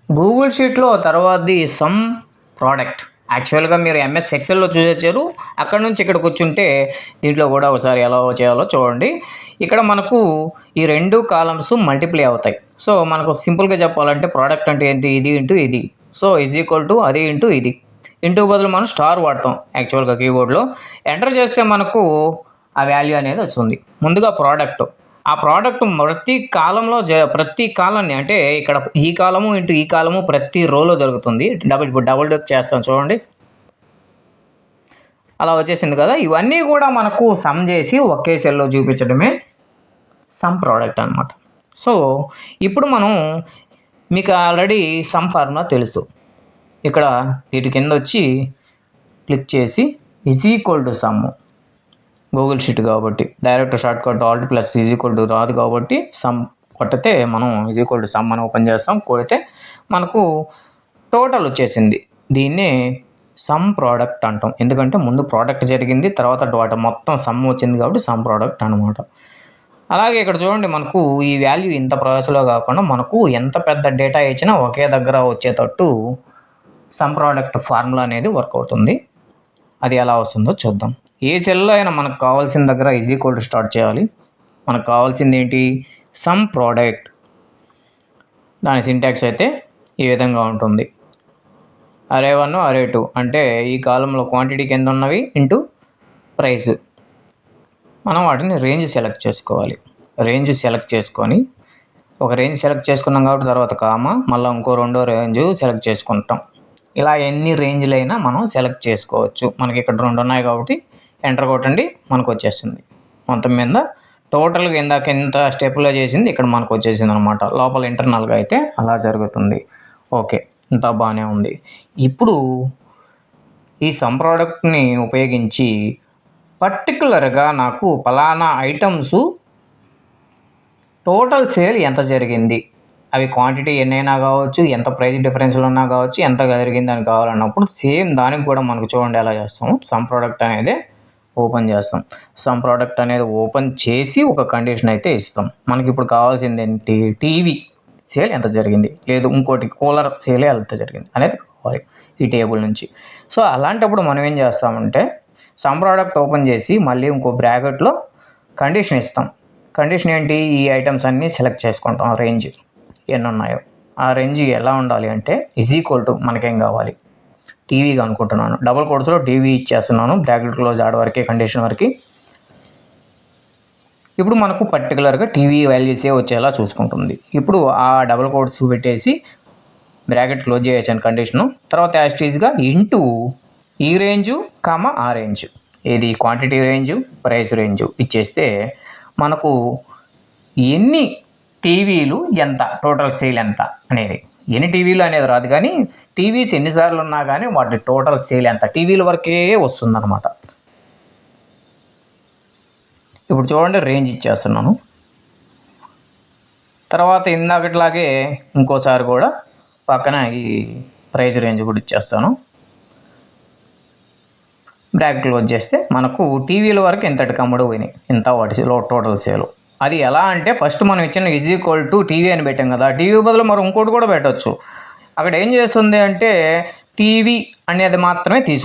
Google షీట్లో తర్వాతది some product. యాక్చువల్గా మీరు ఎంఎస్ ఎక్సెల్లో చూసేసారు. అక్కడ నుంచి ఇక్కడికి వచ్చుంటే దీంట్లో కూడా ఒకసారి ఎలా చేయాలో చూడండి. ఇక్కడ మనకు ఈ 2 కాలమ్స్ మల్టిప్లై అవుతాయి. సో మనకు సింపుల్గా చెప్పాలంటే ప్రోడక్ట్ అంటే ఏంటి, ఇది ఇంటూ ఇది. సో ఈజ్ ఈక్వల్ టు అది ఇంటూ ఇది. ఇంటూ బదులు మనం స్టార్ వాడతాం యాక్చువల్గా కీబోర్డ్లో. ఎంటర్ చేస్తే మనకు ఆ వాల్యూ అనేది వస్తుంది. ముందుగా ప్రోడక్ట్. ఆ ప్రోడక్ట్ ప్రతి కాలంలో ప్రతి కాలాన్ని అంటే ఇక్కడ ఈ కాలము ఇంటూ ఈ కాలము ప్రతి రోలో జరుగుతుంది. డబుల్ డక్ చేస్తాం చూడండి, అలా వచ్చేసింది కదా. ఇవన్నీ కూడా మనకు సమ్ చేసి ఒకే సెల్లో చూపించడమే సమ్ ప్రోడక్ట్ అనమాట. సో ఇప్పుడు మనం మీకు ఆల్రెడీ సమ్ ఫార్ములా తెలుసు. ఇక్కడ వీటి కింద వచ్చి క్లిక్ చేసి is equal to sum. Google sheet కాబట్టి direct shortcut alt plus is equal to రాదు కాబట్టి సమ్ కొట్టితే మనం ఈజ్ ఈక్వల్ టు సమ్ అని ఓపెన్ చేస్తాం. కొడితే మనకు టోటల్ వచ్చేసింది. దీన్నే సమ్ ప్రోడక్ట్ అంటాం. ఎందుకంటే ముందు ప్రోడక్ట్ జరిగింది, తర్వాత మొత్తం సమ్ వచ్చింది కాబట్టి సమ్ ప్రోడక్ట్ అనమాట. అలాగే ఇక్కడ చూడండి, మనకు ఈ వాల్యూ ఇంత ప్రాసెస్లో కాకుండా మనకు ఎంత పెద్ద డేటా ఇచ్చినా ఒకే దగ్గర వచ్చేటట్టు సమ్ ప్రోడక్ట్ ఫార్ములా అనేది వర్క్ అవుతుంది. అది ఎలా వస్తుందో చూద్దాం. ఏ సెల్లో అయినా మనకు కావాల్సిన దగ్గర ఈజ్ ఈక్వల్ టు స్టార్ట్ చేయాలి. మనకు కావాల్సింది ఏంటి, సమ్ ప్రోడక్ట్. దాని సింటాక్స్ అయితే ఈ విధంగా ఉంటుంది. అరే 1 అరే 2 అంటే ఈ కాలంలో క్వాంటిటీకి ఎంత ఉన్నవి ఇంటూ ప్రైస్. మనం వాటిని రేంజ్ సెలెక్ట్ చేసుకోవాలి. రేంజ్ సెలెక్ట్ చేసుకొని ఒక రేంజ్ సెలెక్ట్ చేసుకున్నాం కాబట్టి తర్వాత కామా మళ్ళీ ఇంకో రెండో రేంజ్ సెలెక్ట్ చేసుకుంటాం. ఇలా ఎన్ని రేంజ్లైనా మనం సెలెక్ట్ చేసుకోవచ్చు. మనకి ఇక్కడ 2 ఉన్నాయి కాబట్టి ఎంటర్ కొట్టండి, మనకు వచ్చేస్తుంది. మొత్తం మీద టోటల్గా ఇందాక ఎంత స్టెప్లో చేసింది ఇక్కడ మనకు వచ్చేసింది అనమాట. లోపల ఇంటర్నల్గా అయితే అలా జరుగుతుంది. ఓకే, ఇంత బాగానే ఉంది. ఇప్పుడు ఈ సమ్ ప్రోడక్ట్ని ఉపయోగించి పర్టికులర్గా నాకు ఫలానా ఐటమ్స్ టోటల్ సేల్ ఎంత జరిగింది, అవి క్వాంటిటీ ఎన్నైనా కావచ్చు, ఎంత ప్రైస్ డిఫరెన్స్లో ఉన్నా కావచ్చు, ఎంత జరిగింది అని కావాలన్నప్పుడు సేమ్ దానికి కూడా మనకు చూడండి ఎలా చేస్తాము. సమ్ ప్రోడక్ట్ అనేది ఓపెన్ చేస్తాం. సమ్ ప్రోడక్ట్ అనేది ఓపెన్ చేసి ఒక కండిషన్ అయితే ఇస్తాం. మనకి ఇప్పుడు కావాల్సింది ఏంటి, టీవీ సేల్ ఎంత జరిగింది, లేదు ఇంకోటి కూలర్ సేల్ ఎంత జరిగింది అనేది కావాలి ఈ టేబుల్ నుంచి. సో అలాంటప్పుడు మనం ఏం చేస్తామంటే సమ్ ప్రోడక్ట్ ఓపెన్ చేసి మళ్ళీ ఇంకో బ్రాకెట్లో కండిషన్ ఇస్తాం. కండిషన్ ఏంటి, ఈ ఐటమ్స్ అన్నీ సెలెక్ట్ చేసుకుంటాం. రేంజ్ ఎన్ని ఉన్నాయో ఆ రేంజ్ ఎలా ఉండాలి అంటే ఈజ్ ఈక్వల్ టు మనకేం కావాలి, టీవీగా అనుకుంటున్నాను. డబుల్ కోట్స్లో టీవీ ఇచ్చేస్తున్నాను, బ్రాకెట్ క్లోజ్ ఆడ వరకే కండిషన్ వరకు. ఇప్పుడు మనకు పర్టికులర్గా టీవీ వాల్యూసే వచ్చేలా చూసుకుంటుంది. ఇప్పుడు ఆ డబుల్ కోట్స్ పెట్టేసి బ్రాకెట్ క్లోజ్ చేసాను కండిషను. తర్వాత యాస్టీజ్గా ఇంటూ ఈ రేంజు ఆ రేంజ్, ఏది క్వాంటిటీ రేంజు ప్రైస్ రేంజు ఇచ్చేస్తే మనకు ఎన్ని టీవీలు ఎంత, టోటల్ సేల్ ఎంత అనేది, ఎన్ని టీవీలు అనేది రాదు కానీ టీవీస్ ఎన్నిసార్లు ఉన్నా కానీ వాటి టోటల్ సేల్ ఎంత టీవీల వరకే వస్తుందన్నమాట. ఇప్పుడు చూడండి రేంజ్ ఇచ్చేస్తున్నాను. తర్వాత ఇందాకట్లాగే ఇంకోసారి కూడా పక్కన ఈ ప్రైస్ రేంజ్ కూడా ఇచ్చేస్తాను. బ్రాకెట్ క్లోజ్ చేస్తే మనకు టీవీల వరకు ఎంతటి కమ్ముడు పోయినాయి, ఎంత వాటి టోటల్ సేలు. అది ఎలా అంటే ఫస్ట్ మనం ఇచ్చిన ఈజ్ ఈక్వల్ టు టీవీ అని పెట్టాం కదా, టీవీ బదులు మనం ఇంకోటి కూడా పెట్టవచ్చు. అక్కడ ఏం చేస్తుంది అంటే టీవీ అనేది మాత్రమే తీసుకుంటాం.